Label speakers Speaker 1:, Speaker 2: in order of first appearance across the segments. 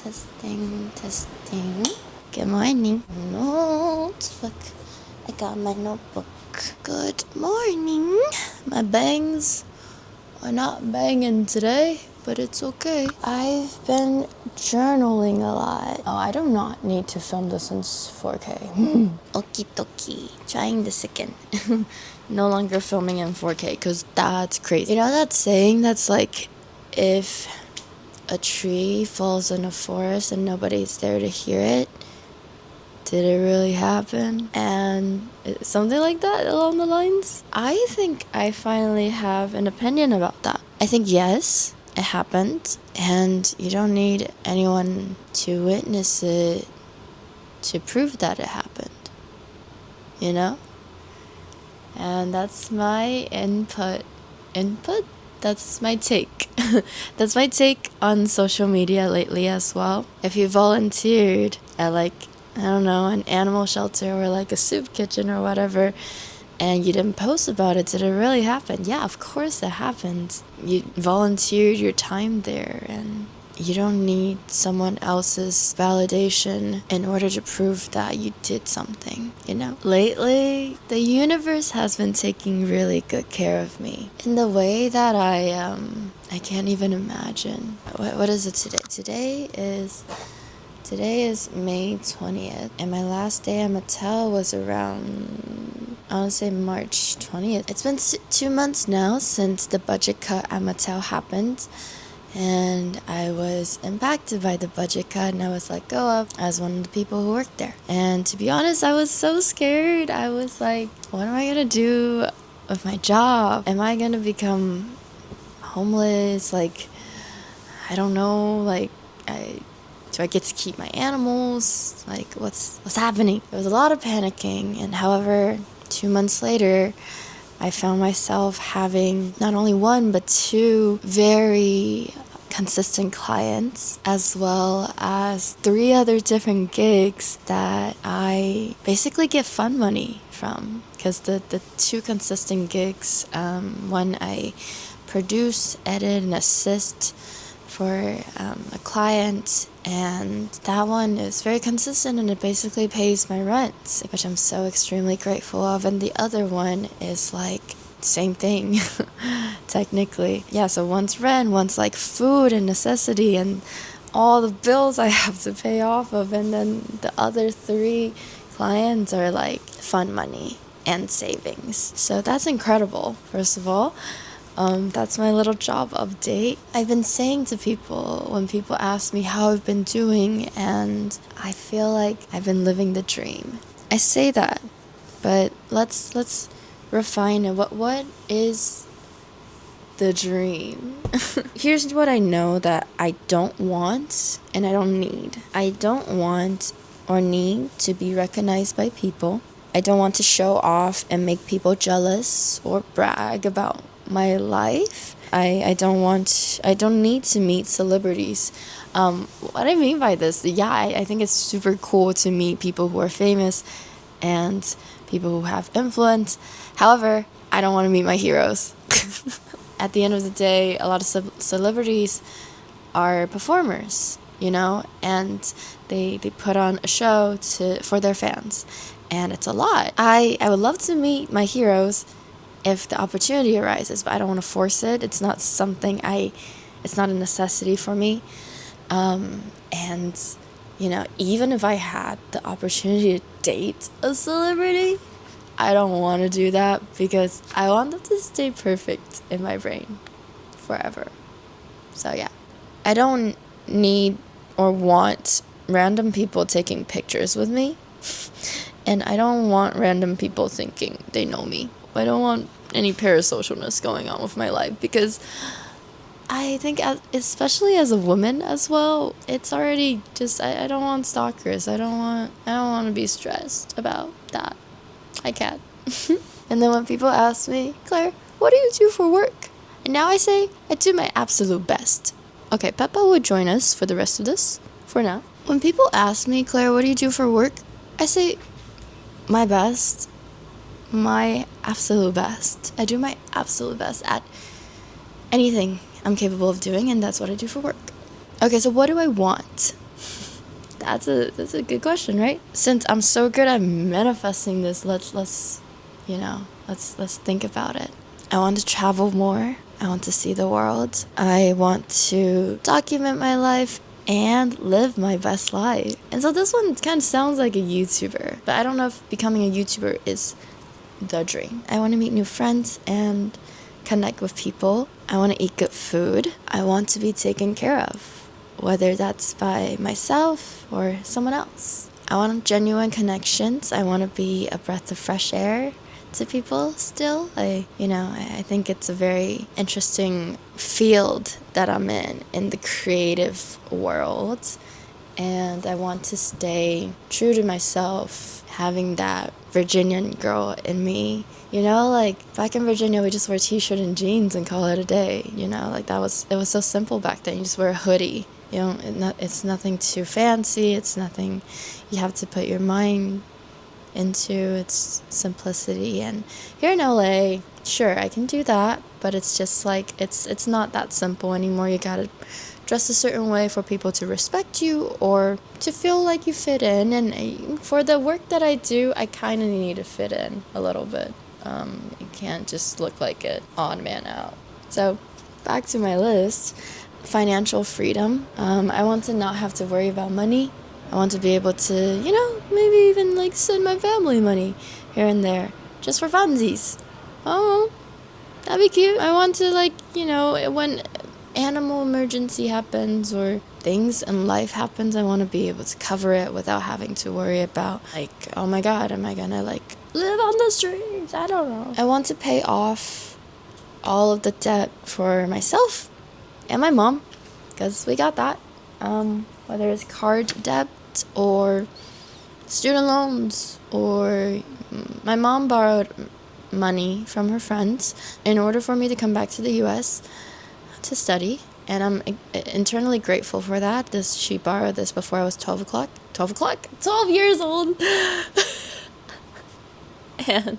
Speaker 1: Testing, testing. Good morning. Notebook. I got my notebook. Good morning. My bangs are not banging today, but it's okay. I've been journaling a lot. Oh, I do not need to film this in 4K. Okie dokie. Trying this again. No longer filming in 4K because that's crazy. You know that saying that's like, if a tree falls in a forest and nobody's there to hear it, did it really happen? And something like that along the lines. I think I finally have an opinion about that. I think yes, it happened, and you don't need anyone to witness it to prove that it happened, you know? And that's my input. That's my take. That's my take on social media lately as well. If you volunteered at I don't know, an animal shelter or like a soup kitchen or whatever, and you didn't post about it, did it really happen? Yeah, of course it happened. You volunteered your time there, and you don't need someone else's validation in order to prove that you did something, you know? Lately, the universe has been taking really good care of me in the way that I can't even imagine. What is it today? Today is May 20th, and my last day at Mattel was around, I want to say March 20th. It's been 2 months now since the budget cut at Mattel happened, and I was impacted by the budget cut, and I was let go of as one of the people who worked there. And to be honest, I was so scared. I was like, what am I gonna do with my job? Am I gonna become homeless? Like, I don't know, do I get to keep my animals? Like, what's happening? There was a lot of panicking, and however, 2 months later, I found myself having not only one, but 2 very consistent clients, as well as 3 other different gigs that I basically get fund money from. Because the 2 consistent gigs, one I produce, edit, and assist for a client, and that one is very consistent, and it basically pays my rent, which I'm so extremely grateful of. And the other one is like same thing technically. Yeah, so one's rent, one's like food and necessity and all the bills I have to pay off of, and then the other 3 clients are like fund money and savings. So that's incredible, first of all. That's my little job update. I've been saying to people when people ask me how I've been doing, and I feel like I've been living the dream. I say that, but let's refine it. What is the dream? Here's what I know that I don't want and I don't need. I don't want or need to be recognized by people. I don't want to show off and make people jealous or brag about my life. I don't need to meet celebrities. What I mean by this, yeah, I think it's super cool to meet people who are famous and people who have influence. However, I don't want to meet my heroes. At the end of the day, a lot of celebrities are performers, you know, and they put on a show for their fans, and it's a lot. I would love to meet my heroes if the opportunity arises, but I don't want to force it. It's not something it's not a necessity for me. And, you know, even if I had the opportunity to date a celebrity, I don't want to do that because I want them to stay perfect in my brain forever. So yeah, I don't need or want random people taking pictures with me, and I don't want random people thinking they know me. I don't want any parasocialness going on with my life, because I think, especially as a woman as well, it's already just, I don't want stalkers. I don't want to be stressed about that. I can't. And then when people ask me, Claire, what do you do for work? And now I say, I do my absolute best. Okay, Peppa would join us for the rest of this, for now. When people ask me, Claire, what do you do for work? I say, my best. My absolute best. I do my absolute best at anything I'm capable of doing, and that's what I do for work. Okay, so what do I want? That's a good question, right? Since I'm so good at manifesting this, let's think about it. I want to travel more. I want to see the world. I want to document my life and live my best life. And so this one kind of sounds like a YouTuber, but I don't know if becoming a YouTuber is the dream. I want to meet new friends and connect with people. I want to eat good food. I want to be taken care of, whether that's by myself or someone else. I want genuine connections. I want to be a breath of fresh air to people still. I think it's a very interesting field that I'm in the creative world. And I want to stay true to myself, having that Virginian girl in me. Like back in Virginia, we just wear t-shirt and jeans and call it a day. Like it was so simple back then. You just wear a hoodie. It's nothing too fancy. It's nothing you have to put your mind into. Its simplicity. And here in LA, sure, I can do that, but it's just like it's not that simple anymore. You gotta dress a certain way for people to respect you or to feel like you fit in. And for the work that I do, I kind of need to fit in a little bit. You can't just look like an odd man out. So back to my list. Financial freedom. I want to not have to worry about money. I want to be able to, maybe even like send my family money here and there just for funsies. Oh, that'd be cute. I want to when animal emergency happens or things in life happens, I want to be able to cover it without having to worry about oh my God, am I gonna live on the streets? I don't know. I want to pay off all of the debt for myself and my mom, because we got that. Whether it's card debt or student loans, or my mom borrowed money from her friends in order for me to come back to the U.S. to study, and I'm internally grateful for that. She borrowed this before I was 12 years old. And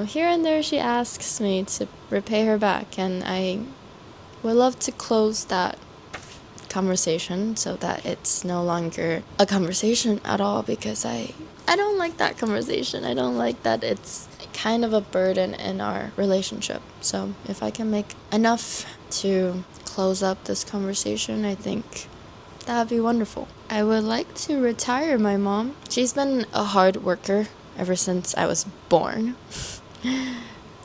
Speaker 1: here and there she asks me to repay her back, and I would love to close that conversation so that it's no longer a conversation at all, because I don't like that conversation. I don't like that it's kind of a burden in our relationship. So if I can make enough to close up this conversation, I think that would be wonderful. I would like to retire my mom. She's been a hard worker ever since I was born.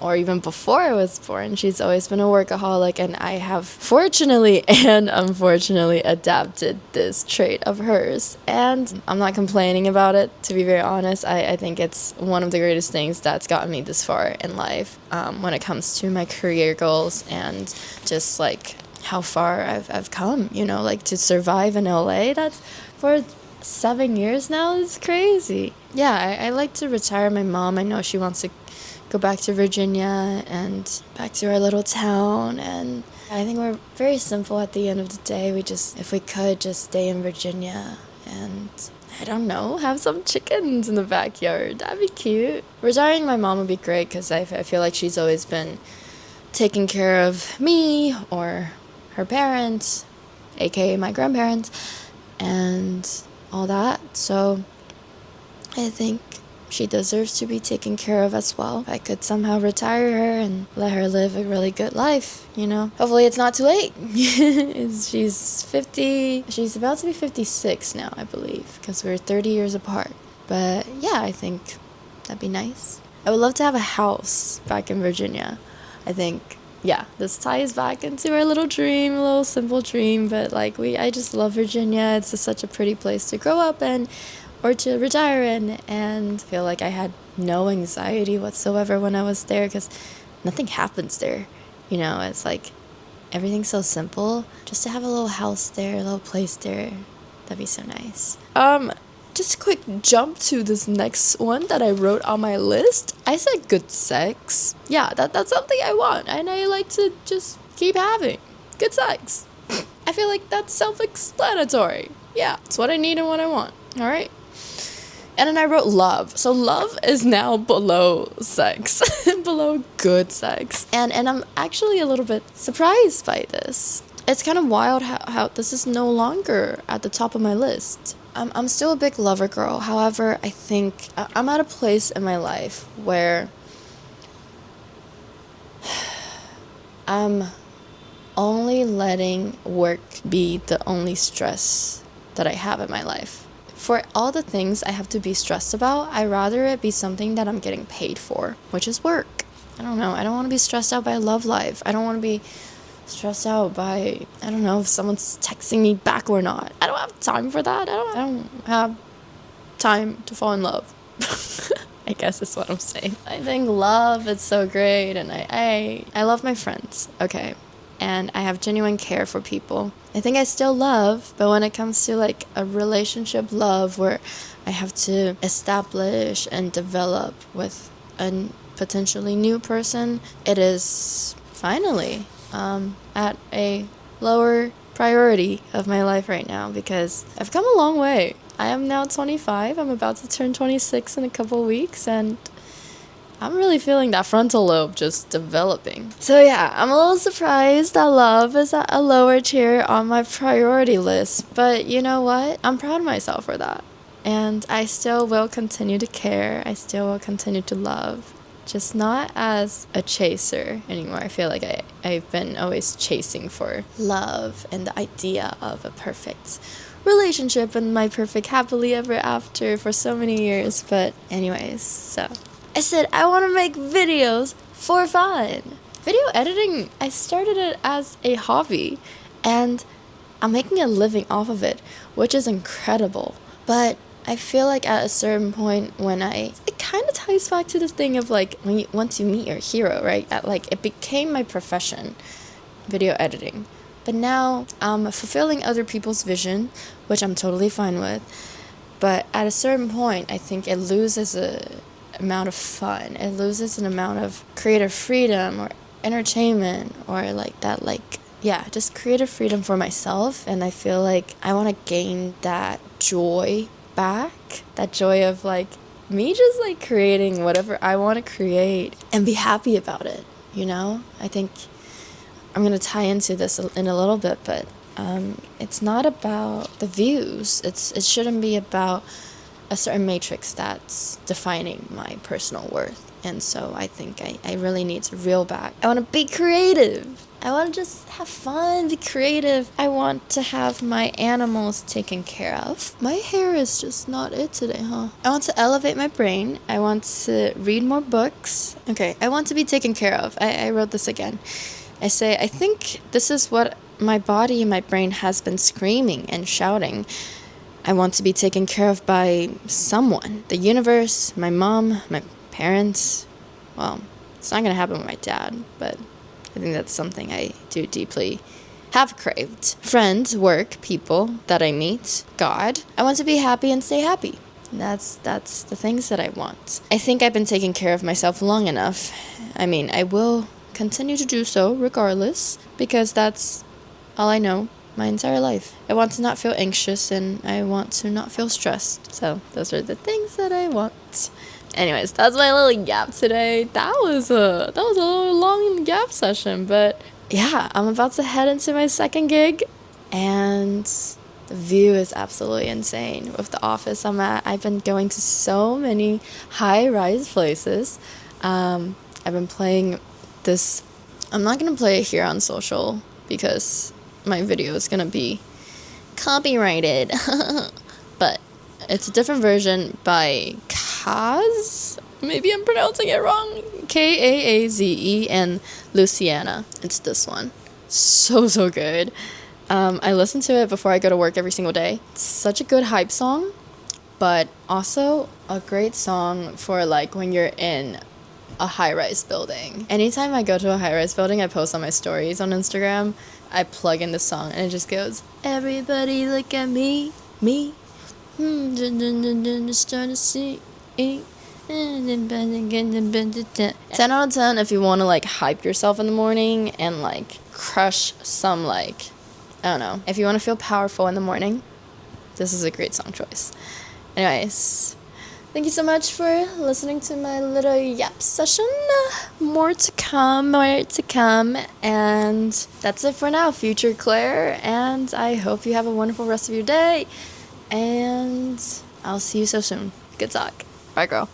Speaker 1: Or even before I was born. She's always been a workaholic, and I have fortunately and unfortunately adapted this trait of hers. And I'm not complaining about it, to be very honest. I think it's one of the greatest things that's gotten me this far in life, when it comes to my career goals and just how far I've come, to survive in LA. That's for 7 years now. It's crazy. Yeah, I like to retire my mom. I know she wants to go back to Virginia and back to our little town, and I think we're very simple at the end of the day. If we could just stay in Virginia and, I don't know, have some chickens in the backyard. That'd be cute. Retiring my mom would be great, because I feel like she's always been taking care of me or her parents, aka my grandparents, and all that. So I think she deserves to be taken care of as well. If I could somehow retire her and let her live a really good life, Hopefully it's not too late. She's 50. She's about to be 56 now, I believe, because we're 30 years apart. But yeah, I think that'd be nice. I would love to have a house back in Virginia. I think, yeah, this ties back into our little dream, a little simple dream. But I just love Virginia. It's such a pretty place to grow up in, or to retire in, and feel like I had no anxiety whatsoever when I was there, because nothing happens there. It's everything's so simple. Just to have a little house there, a little place there, that'd be so nice. Just a quick jump to this next one that I wrote on my list. I said good sex. Yeah, that's something I want, and I like to just keep having good sex. I feel like that's self-explanatory. Yeah, it's what I need and what I want. All right. And then I wrote love. So love is now below sex, below good sex. And I'm actually a little bit surprised by this. it's kind of wild how this is no longer at the top of my list. I'm still a big lover girl. However, I think I'm at a place in my life where I'm only letting work be the only stress that I have in my life. For all the things I have to be stressed about, I'd rather it be something that I'm getting paid for, which is work. I don't know. I don't want to be stressed out by love life. I don't want to be stressed out by, I don't know, if someone's texting me back or not. I don't have time for that. I don't have time to fall in love. I guess is what I'm saying. I think love is so great, and I love my friends, okay? And I have genuine care for people. I think I still love, but when it comes to like a relationship love where I have to establish and develop with a potentially new person, it is finally at a lower priority of my life right now because I've come a long way. I am now 25. I'm about to turn 26 in a couple weeks, and I'm really feeling that frontal lobe just developing. So yeah, I'm a little surprised that love is at a lower tier on my priority list. But you know what? I'm proud of myself for that. And I still will continue to care. I still will continue to love. Just not as a chaser anymore. I feel like I've been always chasing for love and the idea of a perfect relationship and my perfect happily ever after for so many years. But anyways, so I said I want to make videos for fun. Video editing, I started it as a hobby and I'm making a living off of it, which is incredible. But I feel like at a certain point when it kind of ties back to this thing of like once you meet your hero, right? Like it became my profession, video editing. But now I'm fulfilling other people's vision, which I'm totally fine with. But at a certain point, I think it loses a amount of fun. It loses an amount of creative freedom or entertainment or like that, like, yeah, just creative freedom for myself. And I feel like I want to gain that joy back, that joy of like me just like creating whatever I want to create and be happy about it, you know? I think I'm going to tie into this in a little bit, but it's not about the views. It shouldn't be about a certain matrix that's defining my personal worth. And so I think I really need to reel back. I want to be creative. I want to just have fun, be creative. I want to have my animals taken care of. My hair is just not it today, huh? I want to elevate my brain. I want to read more books. Okay, I want to be taken care of. I wrote this again. I say, I think this is what my body and my brain has been screaming and shouting. I want to be taken care of by someone. The universe, my mom, my parents. Well, it's not going to happen with my dad, but I think that's something I do deeply have craved. Friends, work, people that I meet, God. I want to be happy and stay happy. That's the things that I want. I think I've been taking care of myself long enough. I mean, I will continue to do so regardless, because that's all I know my entire life. I want to not feel anxious and I want to not feel stressed. So those are the things that I want. Anyways, that's my little gap today. That was a little long gap session, but yeah, I'm about to head into my second gig and the view is absolutely insane. With the office I'm at, I've been going to so many high-rise places. I've been playing this. I'm not gonna play it here on social because my video is gonna be copyrighted. But it's a different version by Kaz. Maybe I'm pronouncing it wrong. Kaaze and Luciana. It's this one. So good. I listen to it before I go to work every single day. It's such a good hype song, but also a great song for like when you're in a high-rise building. Anytime I go to a high-rise building, I post on my stories on Instagram, I plug in this song and it just goes, everybody look at me, just trying to see. 10 out of 10 if you want to like hype yourself in the morning and like crush some like, I don't know, if you want to feel powerful in the morning, this is a great song choice. Anyways, Thank you so much for listening to my little yap session. More to come, and that's it for now, future Claire, and I hope you have a wonderful rest of your day, and I'll see you so soon. Good talk. Bye, girl.